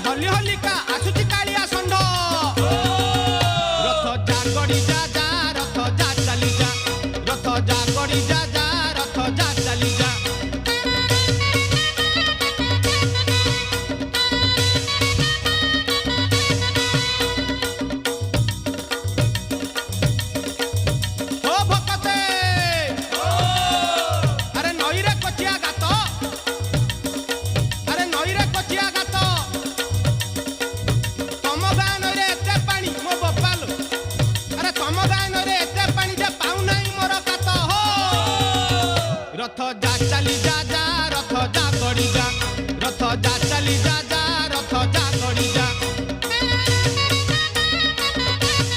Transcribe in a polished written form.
हली हलिका आसुची कालिया षंढ रथ जा गड़ी जा जा रथ जा चली जा रथ जा गड़ी जा जा रथ जा चली जा रथ जा चली जा जा